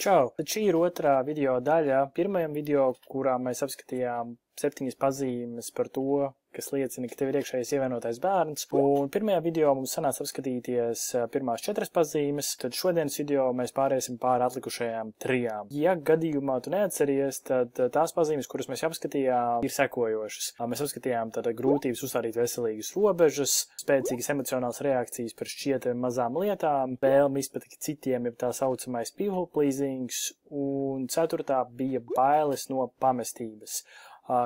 Čau! Tad šī ir otrā video daļa. Pirmajam video, kurā mēs apskatījām 7 pazīmes par to, kas liecina, ka tev ir iekšējais ievainotais bērns. Un pirmajā video mums sanāca apskatīties pirmās 4 pazīmes, tad šodienas video mēs pāriesim pāri atlikušajām 3. Ja gadījumā tu neatceries, tad tās pazīmes, kuras mēs apskatījām, ir sekojošas. Mēs apskatījām tad grūtības uzstādīt veselīgas robežas, spēcīgas emocionālas reakcijas par šķietami mazām lietām, vēlmi izpatikt citiem, ja tā saucamais people pleasings, un 4. bija bailes no pamestības.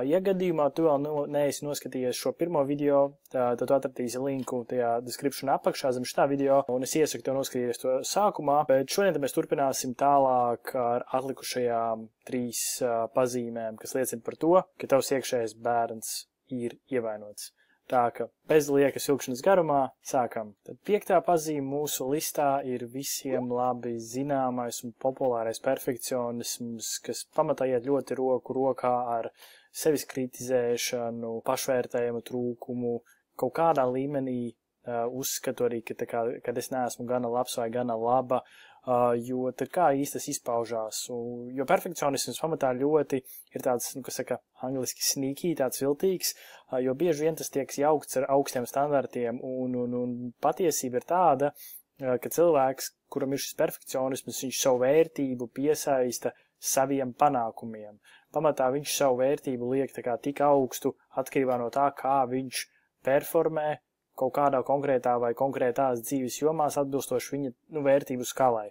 Ja gadījumā tu vēl neesi noskatījies šo pirmo video, tad tu atradīsi linku tajā description apakšā zem šitā video, un es iesaku tev noskatīties to sākumā, bet šodien mēs turpināsim tālāk ar atlikušajām 3 pazīmēm, kas liecina par to, ka tavs iekšējais bērns ir ievainots. Tā ka bez liekas vilkšanas garumā sākam. Tad 5. pazīme mūsu listā ir visiem labi zināmais un populārais perfekcionisms, kas pamatā iet ļoti roku rokā ar sevis kritizēšanu, pašvērtējumu trūkumu, kaut kādā līmenī uzskatu arī, kad es neesmu gana labs vai gana laba, jo tad kā īsti tas izpaužās. Jo perfekcionisms pamatā ļoti ir tāds, kas saka, angliski sneaky, tāds viltīgs, jo bieži vien tas tiek jaukts ar augstiem standartiem, un patiesība ir tāda, ka cilvēks, kuram ir šis perfekcionisms, viņš savu vērtību piesaista saviem panākumiem. Pamatā viņš savu vērtību liek tik augstu atkarībā no tā, kā viņš performē kaut kādā konkrētā vai konkrētās dzīves jomās atbilstoši viņa vērtību skalai.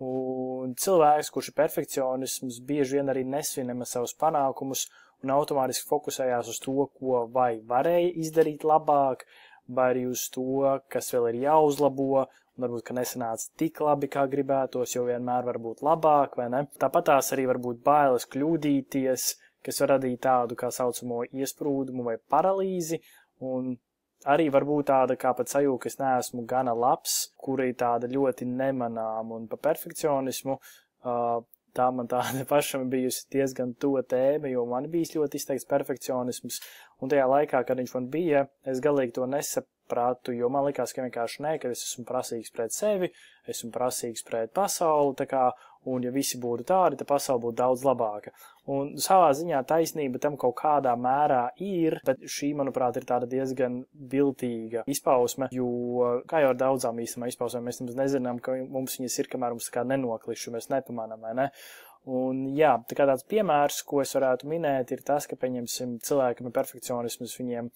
Un cilvēks, kurš ir perfekcionisms, bieži vien arī nesvin savus panākumus un automātiski fokusējās uz to, ko vai varēja izdarīt labāk, vai arī uz to, kas vēl ir jāuzlabo, un varbūt, ka nesanāca tik labi, kā gribētos, jo vienmēr var būt labāk, vai ne? Tāpat tās arī var būt bailes kļūdīties, kas var radīt tādu, kā saucamo iesprūdumu vai paralīzi, un arī var būt tāda, kā pat sajūta, ka es neesmu gana labs, kura ir tāda ļoti nemanāma, un pa perfekcionismu tā man tāda pašam bijusi diezgan to tēma, jo man bijis ļoti izteikts perfekcionisms, un tajā laikā, kad viņš man bija, es galīgi to nesapratu, jo man likās, ka vienkārši ka es esmu prasīgs pret sevi, esmu prasīgs pret pasauli, un ja visi būtu tādi, tad pasauli būtu daudz labāka. Un savā ziņā taisnība tam kaut kādā mērā ir, bet šī, manuprāt, ir tāda diezgan viltīga izpausme, jo, kā jau ar daudzām īstamā izpausmēm, mēs nemaz nezinām, ka mums viņas ir, kamēr mums nenoklišu, mēs nepamanām, vai ne? Un jā, tāds piemērs, ko es varētu minēt, ir tas, ka, pieņemsim, cilvēkam ir perfekcionisms, viņiem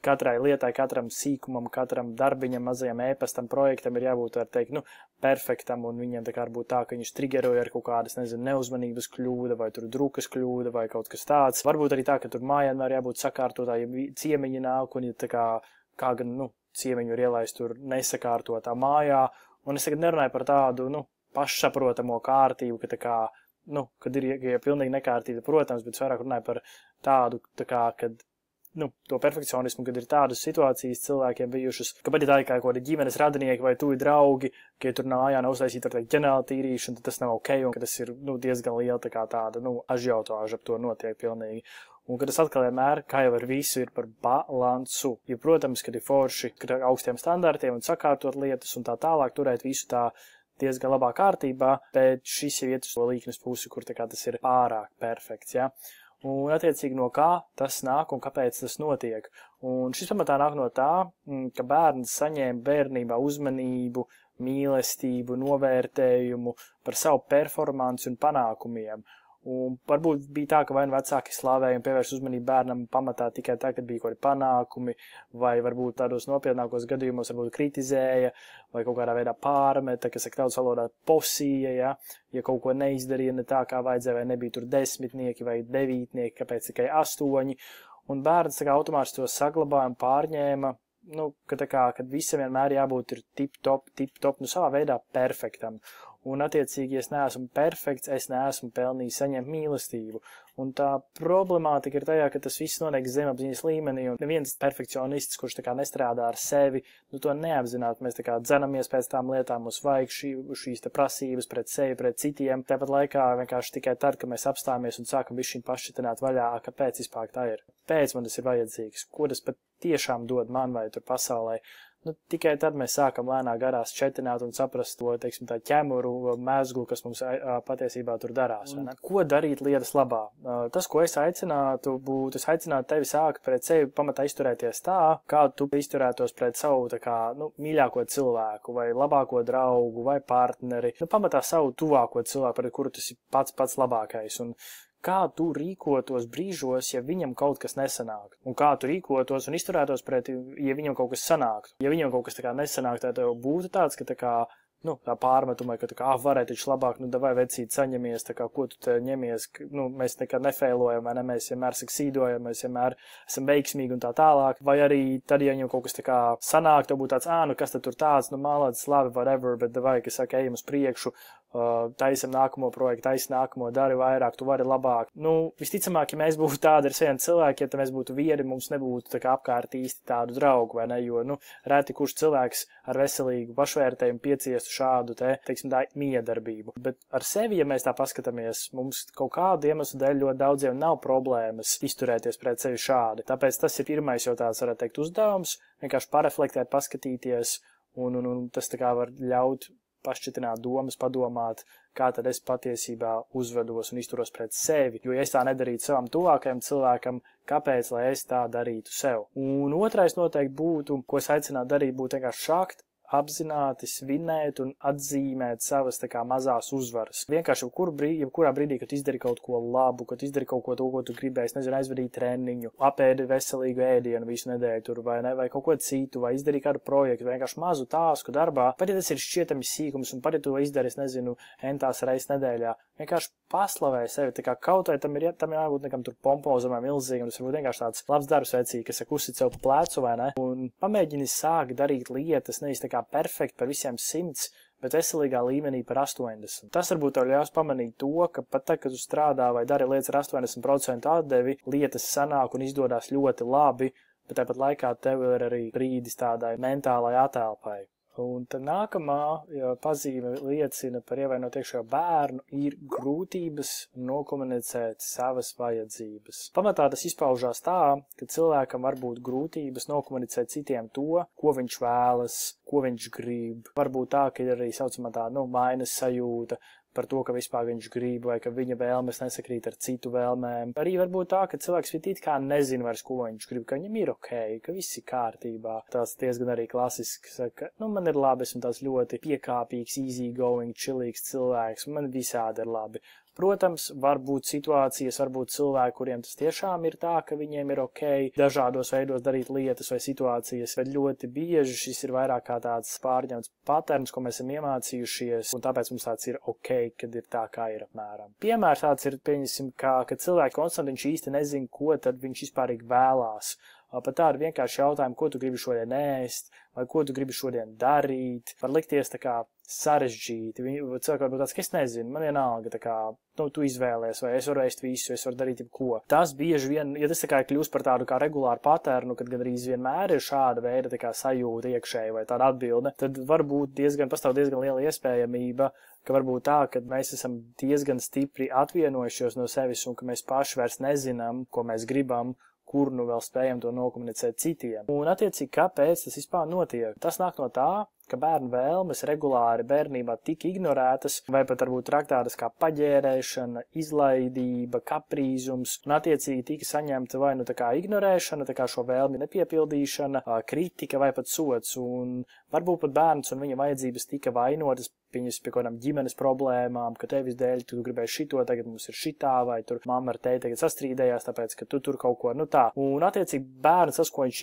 katrai lietai, katram sīkumam, katram darbiņam, mazajam ēpastam, projektam ir jābūt, var teikt, perfektam, un viņiem varbūt tā, ka viņš triggeroja ar kaut kādas, neuzmanības kļūda, vai tur drukas kļūda, vai kaut kas tāds. Varbūt arī tā, ka tur mājā var jābūt sakārtotā, ja ciemiņi nāk, un ja kā gan, ciemiņu ir ielaist tur nesakārtotā mājā, un es tagad nerunāju par tādu, pašsaprotamo kārtību, kad ir pilnīgi nekārtība, protams, bet vairāk runāju par tādu, kad to perfekcionismu, kad ir tādas situācijas cilvēkiem bijušas, ka pat ja tā ir kaut kādi ģimenes radinieki vai tuvi draugi, ka ja tur mājā nav uztaisīta ģenerāla tīrīšana, tad tas nav ok, un ka tas ir diezgan liela tāda ažiotāža ap to notiek pilnīgi. Un ka tas atkal vienmēr, kā jau ar visu, ir par balansu. Jo, protams, kad ir forši ar augstiem standartiem un sakārtot lietas un tā tālāk, turēt visu tā diezgan labā kārtībā, bet šis jau iet uz to līknes pusi, kur tas ir pārāk perfekts, ja? Un attiecīgi no kā tas nāk un kāpēc tas notiek. Un šis pamatā nāk no tā, ka bērns saņēma bērnībā uzmanību, mīlestību, novērtējumu par savu performanci un panākumiem. Un varbūt bija tā, ka vai vecāki slavēja un pievērš uzmanību bērnam pamatā tikai tā, kad bija kaut kādi panākumi, vai varbūt tādos nopietnākos gadījumos varbūt kritizēja, vai kaut kādā veidā pārmeta, kas tautas valodā posīja, ja kaut ko neizdarīja ne tā, kā vajadzēja, vai nebija tur 10 vai 9, kāpēc tikai 8, un bērns automātiski to saglabāja un pārņēma, kad visam vienmēr jābūt ir tip-top, savā veidā perfektam. Un attiecīgi, ja es neesmu perfekts, es neesmu pelnījis saņemt mīlestību. Un tā problemātika ir tajā, ka tas viss notiek zemapziņas līmenī, un neviens perfekcionists, kurš nestrādā ar sevi, to neapzināti. Mēs dzenamies pēc tām lietām, mums vajag šīs prasības pret sevi, pret citiem. Tāpat laikā vienkārši tikai tad, kad mēs apstājamies un sākam višķiņ pašķitināt vaļā, kāpēc vispār tā ir. Pēc man tas ir vajadzīgs, ko tas pat tiešām dod man vai tur pasaulē. nu, tikai tad mēs sākam lēnā garā šķetināt un saprast to, teiksim, tā ķemuru mēzglu, kas mums patiesībā tur darās. Ko darīt lietas labā? Tas, ko es aicinātu tevi sākt pret sevi pamatā izturēties tā, kā tu izturētos pret savu, tā kā, nu, mīļāko cilvēku, vai labāko draugu, vai partneri, nu, pamatā savu tuvāko cilvēku, pret kuru tas ir pats labākais. Un kā tu rīkotos brīžos, ja viņam kaut kas nesanāk? Un kā tu rīkotos un izturētos pret, ja viņam kaut kas sanāktu? Ja viņam kaut kas tā kā nesanāk, tad tev būtu tāds, ka tā kā, nu, tā pārmetumai, ka tā kā, varētu taču labāk, nu, davai vecīt saņemies, tā kā, ko tu te ņemies, nu, mēs nekad nefeilojam, vai ne, mēs vienmēr suksīdojam, mēs vienmēr esam veiksmīgi un tā tālāk, vai arī tad, ja viņam kaut kas tā kā sanāk, tev būtu tāds, nu, kas tad tur tāds, nu, mālāds, labi, whatever, bet davai, kas saka, ejam uz priekšu, taisam nākamo projektu, taisam nākamo, dari vairāk, tu vari labāk. Nu, visticamāk, ja mēs būtu tādi ar saviem cilvēkiem, ja mēs būtu vieni, mums nebūtu tā kā apkārt īsti tādu draugu, vai ne, jo, nu, reti kurš cilvēks ar veselīgu pašvērtējumu pieciestu šādu teiksim, tā miedarbību. Bet ar sevi, ja mēs tā paskatāmies, mums kaut kādu iemeslu dēļ ļoti daudziem nav problēmas izturēties pret sevi šādi. Tāpēc tas ir pirmais jau tāds, varētu teikt, uzdevums, vienkārši pareflektēt, paskatīties, un tas tā kā var ļaut pašķitināt domas, padomāt, kā tad es patiesībā uzvedos un izturos pret sevi. Jo, ja es tā nedarītu savam tuvākajam cilvēkam, kāpēc, lai es tā darītu sev? Un otrais noteikti būtu, ko es aicinātu darīt, būtu vienkārši šakt, apzināti svinēt un atzīmēt savas tā kā mazās uzvaras. Vienkārši jebkurā brīdī, kad izdari kaut ko labu, kad izdari kaut ko to, ko tu gribēji, nezinu, aizvadīt treniņu, apēdi veselīgu ēdienu visu nedēļu tur, vai ne, vai kaut ko citu, vai izdarīji kādu projektu, vienkārši mazu tāsku darbā, pat ja tas ir šķietami sīkums un pat ja to izdari, nezinu, entās reizes nedēļā, vienkārši paslavē sevi, tā kā kaut vai tam jābūt nekam tur pompozam vai milzīgam, tas varbūt vienkārši tāds labs darbs vecīgi, kas saka, uzsit sev pa plecu, vai ne, un pamēģini sākt darīt lietas, nevis tā kā perfekti par visiem 100, bet veselīgā līmenī par 80. Tas varbūt tev ļaus pamanīt to, ka pat tad, kad tu strādā vai dari lietas ar 80% atdevi, lietas sanāk un izdodas ļoti labi, bet tāpat laikā tev ir arī brīdis tādai mentālai atelpai. Un tad nākamā pazīme liecina par ievainot iekšējo bērnu ir grūtības nokomunicēt savas vajadzības. Pamatā tas izpaužās tā, ka cilvēkam var būt grūtības nokomunicēt citiem to, ko viņš vēlas, ko viņš grib. Varbūt tā, ka ir arī saucamā tā, vainas sajūta par to, ka vispār viņš grib, vai ka viņa vēlmes nesakrīt ar citu vēlmēm. Arī varbūt tā, ka cilvēks it kā nezina vairs, ko viņš grib, ka viņam ir ok, ka viss ir kārtībā. Tās diezgan arī klasiski saka, man ir labi, esmu tās ļoti piekāpīgs, easy going, chillīgs cilvēks, man visādi ir labi. Protams, var būt situācijas, varbūt cilvēki, kuriem tas tiešām ir tā, ka viņiem ir ok dažādos veidos darīt lietas vai situācijas, bet ļoti bieži šis ir vairāk kā tāds pārņemts paterns, ko mēs esam iemācījušies, un tāpēc mums tāds ir ok, kad ir tā, kā ir apmēram. Piemērs tāds ir, pieņemsim, ka cilvēki konstanti viņš īsti nezin, ko tad viņš vispārīgi vēlās. Pat tādu vienkārši jautājumu, ko tu gribi šodien ēst, vai ko tu gribi šodien darīt, var likties tā kā sarežģīti. Cilvēki varbūt tāds, ka es nezinu, man vienalga, tā kā, tu izvēlies, vai es varu ēst visu, es varu darīt jebko. Tas bieži vien, ja tas tā kā kļūst par tādu kā regulāru paternu, kad gandrīz vienmēr ir šāda veida tā kā sajūta iekšēji vai tāda atbilde, tad varbūt pastāv diezgan liela iespējamība, ka varbūt tā, ka mēs esam diezgan stipri atvienojušies no sevis un ka mēs paši vairs nezinām, ko mēs gribam, kur nu vēl spējam to nokomunicēt citiem. Un attiecīgi, kāpēc tas vispār notiek? Tas nāk no tā, ka bērnu vēlmes regulāri bērnībā tika ignorētas, vai pat varbūt traktētas kā paģērēšana, izlaidība, kaprīzums, un attiecīgi tika saņemta vai nu tā kā ignorēšana, tā kā šo vēlmi nepiepildīšana, kritika vai pat sods, un varbūt pat bērns un viņa vajadzības tika vainotas pie kādām ģimenes problēmām, ka tevis dēļ tu gribēji šito, tagad mums ir šitā, vai tur mamma ar tēti tagad sastrīdējās, tāpēc, ka tu tur kaut ko, tā. Un attiecīgi bērns, tas, ko viņš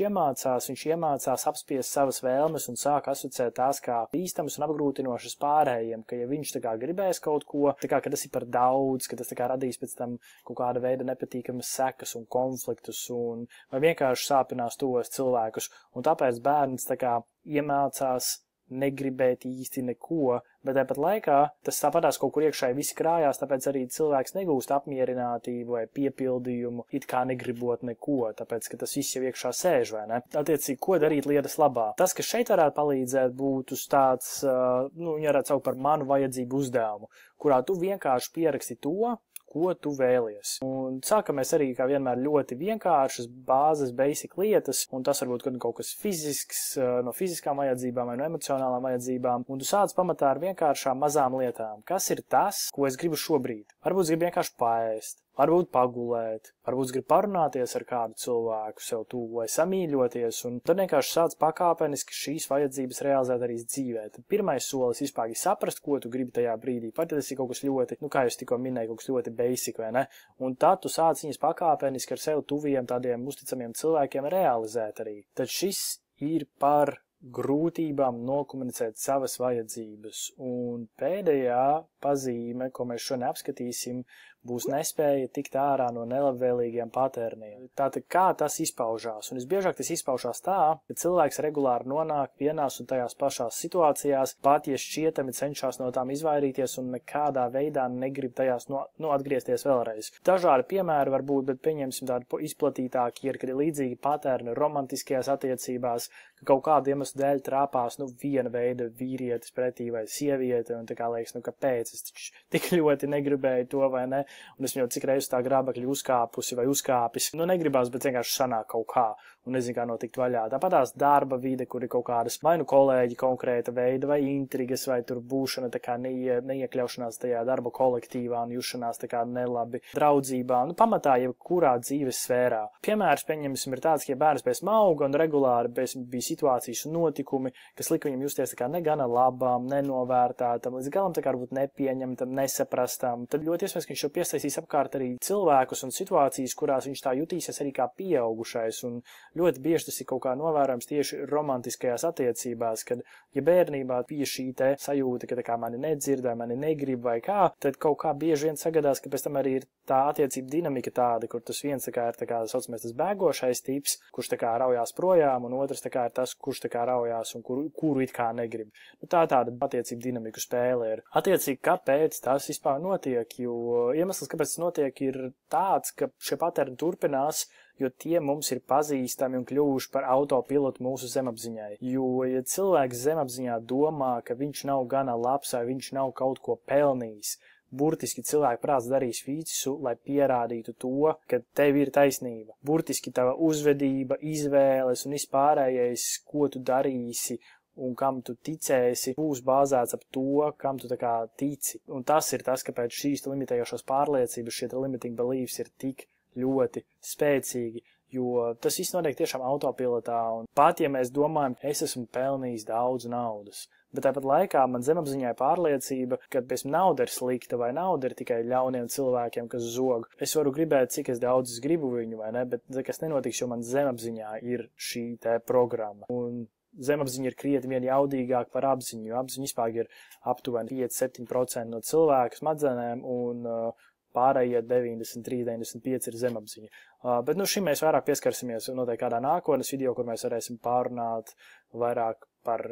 iemācās apspiest savas vēlmes un sāk asociēt tās kā bīstamas un apgrūtinošas pārējiem, ka ja viņš tā kā gribēs kaut ko, tā kā, ka tas ir par daudz, ka tas tā kā radīs pēc tam kaut kāda veida nepatīkamas sekas un konfliktus un vai vienkārši sāpinās tos cilvēkus. Un tāpēc bērns tā kā iemācās negribēt īsti neko, bet tāpat laikā tas tāpatās kaut kur iekšēji visi krājās, tāpēc arī cilvēks negūst apmierinātību vai piepildījumu, it kā negribot neko, tāpēc, ka tas viss jau iekšā sēž, vai ne? Attiecīgi, ko darīt lietas labā? Tas, kas šeit varētu palīdzēt, būtu tāds, varētu saukt par manu vajadzību uzdevumu, kurā tu vienkārši pieraksti to, ko tu vēlies. Un sākamies arī, kā vienmēr, ļoti vienkāršas bāzes, basic lietas, un tas varbūt kaut kas fizisks, no fiziskām vajadzībām vai no emocionālām vajadzībām, un tu sāc pamatā ar vienkāršām mazām lietām. Kas ir tas, ko es gribu šobrīd? Varbūt es gribu vienkārši paēst, varbūt pagulēt, varbūt gribu parunāties ar kādu cilvēku sev tuvu vai samīļoties, un tad vienkārši sāc pakāpeniski šīs vajadzības realizēt arī dzīvē. Tad pirmais solis vispār ir saprast, ko tu gribi tajā brīdī. Pat ja tas ir kaut kas ļoti, kā jūs tikko minēju, kaut kas ļoti basic, vai ne? Un tad tu sāc viņas pakāpeniski ar sev tuviem tādiem uzticamiem cilvēkiem realizēt arī. Tad šis ir par grūtībām nokomunicēt savas vajadzības. Un pēdējā pazīme, ko mēs šodien apskatīsim, būs nespēja tikt ārā no nelabvēlīgiem patērniem. Tātad, kā tas izpaužās? Un visbiežāk tas izpaužās tā, ka cilvēks regulāri nonāk vienās un tajās pašās situācijās, pat ja šķietami cenšas no tām izvairīties un nekādā veidā negrib tajās atgriezties vēlreiz. Dažādi piemēri var būt, bet pieņemsim tādu izplatītāki ir, kad ir līdzīgi patērni romantiskajās attiecībās, ka kaut kādu iemeslu dēļ trāpās viena veida vīrietis pretī vai sieviete, un tā kā liekas, kāpēc es tik ļoti negribēju to vai ne, un es jau cik reizes tā grābekļi uzkāpusi vai uzkāpis, negribās, bet vienkārši sanāk kaut kā, un nezinu, kā notikt vaļā. Tāpatās darba vide, kur ir kaut kādas vai kolēģi konkrēta veida, vai intrigas, vai tur būšana tā kā neiekļaušanās tajā darba kolektīvā un jušanās tā kā nelabi draudzībā, pamatā jebkurā dzīves sfērā. Piemērs, pieņemsim, ir tāds, ka ja bērns pēc auga un regulāri bija situācijas un notikumi, kas lika viņam justies tā kā negana labām, nenovērtētam, līdz galam tā kā varbūt nepieņemtam, nesaprastam, tad ļoti iespējams, ka viņš jau piesaistīs apkārt arī cilvēkus un situācijas, kurās viņš tā jutīsies arī kā pieaugušais, un ļoti bieži tas ir kaut kā novērojams tieši romantiskajās attiecībās, kad, ja bērnībā bija šī te sajūta, ka tā kā mani nedzird vai mani negrib vai kā, tad kaut kā bieži vien sagadās, ka pēc tam arī ir tā attiecība dinamika tāda, kur tas viens tā kā ir tā kā saucamais tas bēgošais tips, kurš tā kā raujās projām, un otrs tā kā ir tas, kurš tā kā raujās un kuru it kā negrib. Tā tāda attiecība dinamiku spēle ir. Attiecīgi, kāpēc tas vispār notiek, jo iemesls, kāpēc tas notiek, ir tāds, ka šie paterni turpinās, jo tie mums ir pazīstami un kļuvuši par autopilotu mūsu zemapziņai. Jo, ja cilvēks zemapziņā domā, ka viņš nav gana labs vai viņš nav kaut ko pelnījis, burtiski cilvēki prāts darīs visu, lai pierādītu to, ka tev ir taisnība. Burtiski tava uzvedība, izvēles un vispārējais, ko tu darīsi un kam tu ticēsi, būs bāzēts ap to, kam tu tā kā tici. Un tas ir tas, kāpēc šīs limitējošās pārliecības, šie limiting beliefs ir tik ļoti spēcīgi, jo tas viss notiek tiešām autopilotā, un pat, ja mēs domājam, es esmu pelnījis daudz naudas, bet tāpat laikā man zemapziņā ir pārliecība, ka pēc nauda ir slikta vai nauda ir tikai ļauniem cilvēkiem, kas zog. Es varu gribēt, cik es daudz gribu viņu, vai ne, bet kas nenotiks, jo man zemapziņā ir šī te programma. Un zemapziņa ir krietni vien jaudīgāk par apziņu, jo apziņa vispār ir aptuveni 5-7% no cilvēku smadzenēm, un pārējie 93-95 ir zemapziņa. Bet šim mēs vairāk pieskarsimies noteikti kādā nākotnes video, kur mēs varēsim pārunāt vairāk par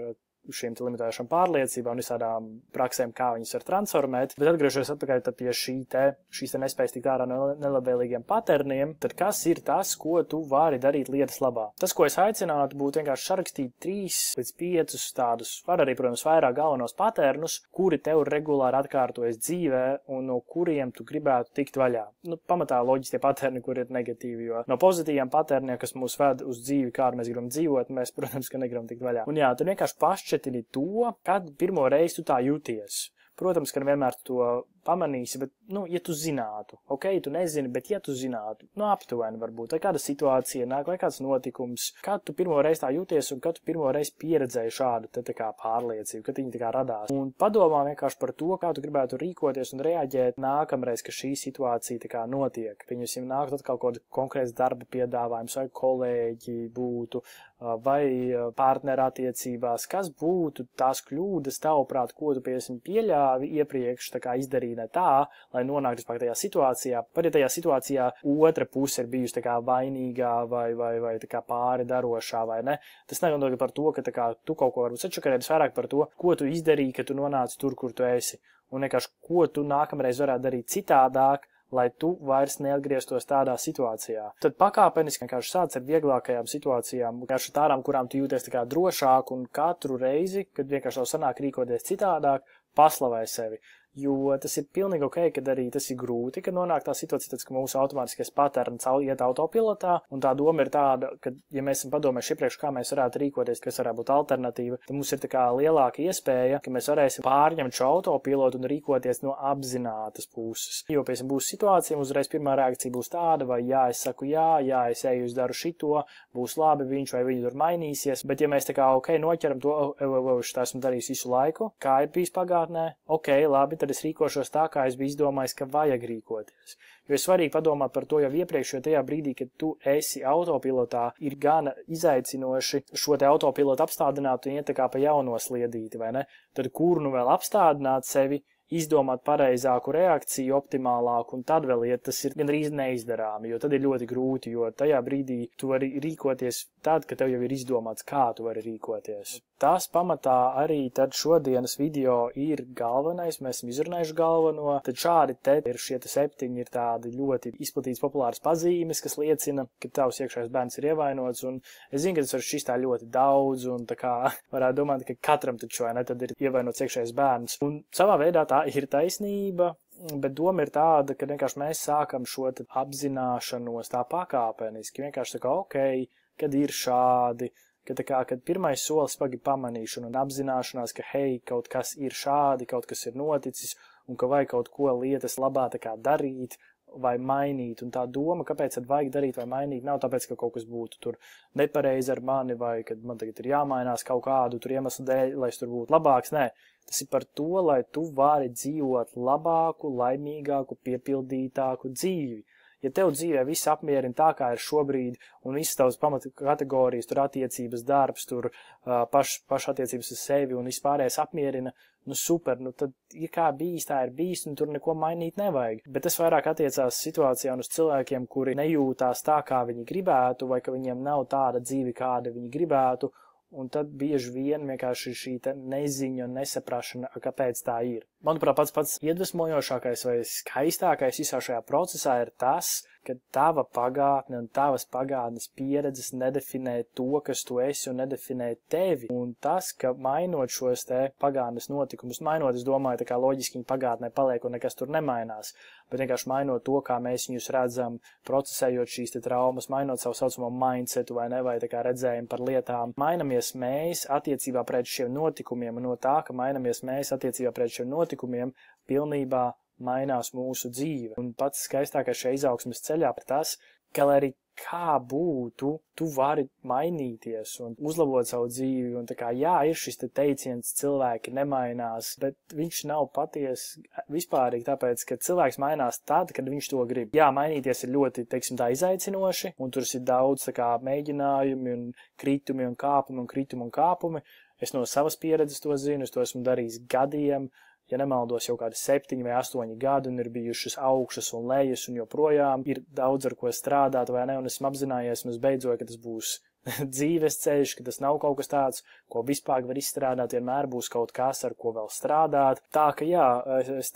šīm limitējušām pārliecībām un visādām praksēm, kā viņas var transformēt. Bet atgriežoties atpakaļ pie šīs nespējas tikt ārā no nelabvēlīgiem paterniem, tad kas ir tas, ko tu vari darīt lietas labā? Tas, ko es aicinātu, būtu vienkārši sarakstīt 3 līdz 5 tādus, var arī, protams, vairāk galvenos paternus, kuri tev regulāri atkārtojas dzīvē un no kuriem tu gribētu tikt vaļā. Pamatā loģiski tie paterni, kur ir negatīvi, jo no pozitīviem paterniem, kas mūs ved uz dzīvi, kādu mēs gribam dzīvot, mēs, protams, ka negribam tikt vaļā. Un jā, tad vienkārši pašķetini to, kad pirmo reizi tu tā jūties. Protams, ka vienmēr tu to pamanīsi, bet, ja tu zinātu, tu nezini, bet ja tu zinātu, aptuveni varbūt, vai kāda situācija nāk, vai kāds notikums, kad tu pirmo reizi tā jūties un kad tu pirmo reizi pieredzēji šādu tā kā pārliecību, kad viņi tā kā radās. Un padomā vienkārši par to, kā tu gribētu rīkoties un reaģēt nākamreiz, ka šī situācija tā kā notiek. Pieņemsim, nākt atkal kaut konkrēts darba piedāvājums, vai kolēģi būtu, vai partnerattiecībās, kas būtu tās kļūdas tavuprāt, ko tu pieļāvi iepriekš tā kā izdarīt ne tā, lai nonāktu vispār tajā situācijā, pat ja tajā situācijā otra puse ir bijusi tā kā vainīgā vai tā kā pāri darošā vai ne. Tas nenotiek par to, ka tā kā tu kaut ko varbūt sačakarēties vairāk par to, ko tu izdarīji, ka tu nonāci tur, kur tu esi. Un vienkārši, ko tu nākamreiz varētu darīt citādāk, lai tu vairs neatgrieztos tādā situācijā. Tad pakāpeniski vienkārši sāc ar vieglākajām situācijām, vienkārši tādām, kurām tu jūties tā kā drošāk, un katru reizi, kad vienkārši tev sanāk rīkoties citādāk, paslavē sevi. jo tas ir pilnīgi ok, kad arī tas ir grūti, kad nonāk tā situācija, tāds, ka mūsu automātiskais patērns iet autopilotā, un tā doma ir tāda, ka, ja mēs esam padomājuši iepriekš, kā mēs varētu rīkoties, kas varētu būt alternatīva, tad mums ir tā kā lielāka iespēja, ka mēs varēsim pārņemt šo autopilotu un rīkoties no apzinātas puses. Jo, piemēram, būs situācija, uzreiz pirmā reakcija būs tāda, vai jā, es saku jā, es eju, es daru šito, būs labi, viņš vai viņa tur mainīsies, bet ja mēs tā kā ok, noķeram to, šitā esmu darījis visu laiku, kā ir bijis pagātnē, ok, labi, tad es rīkošos tā, kā es biju izdomājis, ka vajag rīkoties. Jo ir svarīgi padomāt par to jau iepriekš, jo tajā brīdī, kad tu esi autopilotā, ir gana izaicinoši šo te autopilotu apstādināt un iet tā kā pa jauno sliedīti, vai ne? Tad kur nu vēl apstādināt sevi, izdomāt pareizāku reakciju, optimālāku, un tad vēl iet, tas ir gandrīz neizdarāmi, jo tad ir ļoti grūti, jo tajā brīdī tu vari rīkoties tad, kad tev jau ir izdomāts, kā tu vari rīkoties. Tas pamatā arī tad šodienas video ir galvenais, mēs esam izrunājuši galveno, tad šādi te ir šie 7 ir tādi ļoti izplatīts populāras pazīmes, kas liecina, ka tavs iekšējais bērns ir ievainots, un es zinu, ka tas var šķist tā ļoti daudz, un tā kā varētu domāt, ka katram taču, vai ne, tad ir ievainots iekšējais bērns, un savā veidā tā ir taisnība, bet doma ir tāda, ka vienkārši mēs sākam šo apzināšanos tā pakāpeniski, vienkārši tā kā ok, kad ir šādi, kad pirmais solis pagi pamanīšana un apzināšanās, ka hei, kaut kas ir šādi, kaut kas ir noticis, un ka vajag kaut ko lietas labā tā kā darīt vai mainīt, un tā doma, kāpēc tad vajag darīt vai mainīt, nav tāpēc, ka kaut kas būtu tur nepareizi ar mani, vai kad man tagad ir jāmainās kaut kādu tur iemeslu dēļ, lai es tur būtu labāks, nē. Tas ir par to, lai tu vari dzīvot labāku, laimīgāku, piepildītāku dzīvi. Ja tev dzīvē viss apmierina tā, kā ir šobrīd, un visas tavas pamata kategorijas, tur attiecības, darbs, tur pašattiecības ar sevi un vispārējais apmierina, nu super, nu tad, ja kā bijis, tā ir bijis, un tur neko mainīt nevajag. Bet tas vairāk attiecās situācijā un uz cilvēkiem, kuri nejūtās tā, kā viņi gribētu, vai ka viņiem nav tāda dzīve, kāda viņi gribētu, un tad bieži vien vienkārši šī neziņa un nesaprašana, kāpēc tā ir. Manuprāt, pats iedvesmojošākais vai skaistākais visā šajā procesā ir tas, ka tava pagātne un tavas pagātnes pieredzes nedefinē to, kas tu esi, un nedefinē tevi. Un tas, ka mainot šos te pagātnes notikumus, mainot, es domāju, tā kā loģiski viņi pagātnē paliek un nekas tur nemainās, bet vienkārši mainot to, kā mēs viņus redzam, procesējot šīs te traumas, mainot savu saucamo mindsetu vai ne, vai tā kā redzējumu par lietām, mainamies mēs attiecībā pret šiem notikumiem, un no tā, ka mainamies mēs attiecībā pret šiem notikumiem, pilnībā mainās mūsu dzīve. Un pats skaistākais šajā izaugsmes ceļā ir tas, ka lai arī kā būtu, tu vari mainīties un uzlabot savu dzīvi. Un tā kā jā, ir šis te teiciens, cilvēki nemainās, bet viņš nav patiesi vispārīgi, tāpēc, ka cilvēks mainās tad, kad viņš to grib. Jā, mainīties ir ļoti, teiksim, tā izaicinoši, un tur ir daudz tā kā mēģinājumi un kritumi un kāpumi. Es no savas pieredzes to zinu, es to esmu darījis gadiem. Ja nemaldos, jau kādi 7 vai 8 gadi, un ir bijušas augšas un lejas, un joprojām ir daudz ar ko strādāt, vai ne, un esmu apzinājies, un es beidzot, ka tas būs dzīves ceļš, ka tas nav kaut kas tāds, ko vispār var izstrādāt, vienmēr būs kaut kas, ar ko vēl strādāt. Tā ka jā, es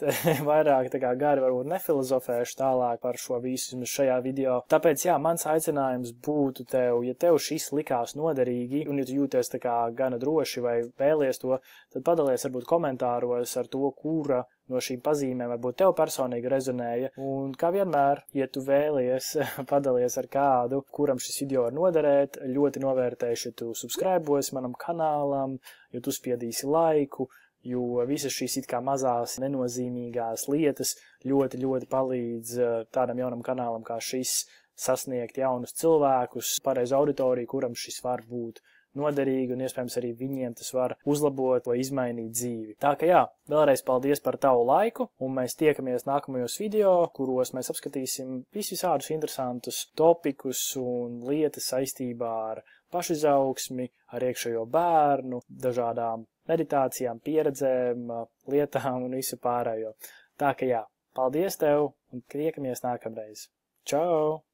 vairāk tā kā gari varbūt nefilozofēšu tālāk par šo visu šajā video. Tāpēc jā, mans aicinājums būtu tev, ja tev šis likās noderīgi, un ja tu jūties tā kā gana droši vai vēlies to, tad padalies varbūt komentāros ar to, kura no šīm pazīmēm varbūt tev personīgi rezonēja. Un kā vienmēr, ja tu vēlies padalies ar kādu, kuram šis video var noderēt, ļoti novērtēšu, ja tu subscribos manam kanālam, ja tu spiedīsi laiku, jo visas šīs it kā mazās nenozīmīgās lietas ļoti, ļoti palīdz tādam jaunam kanālam kā šis sasniegt jaunus cilvēkus, pareizu auditoriju, kuram šis var būt noderīgi, un iespējams arī viņiem tas var uzlabot vai izmainīt dzīvi. Tā ka jā, vēlreiz paldies par tavu laiku, un mēs tiekamies nākamajos video, kuros mēs apskatīsim visādus interesantus topikus un lietas saistībā ar pašizaugsmi, ar iekšējo bērnu, dažādām meditācijām, pieredzēm, lietām un visu pārējo. Tā ka jā, paldies tev, un tiekamies nākamreiz. Čau!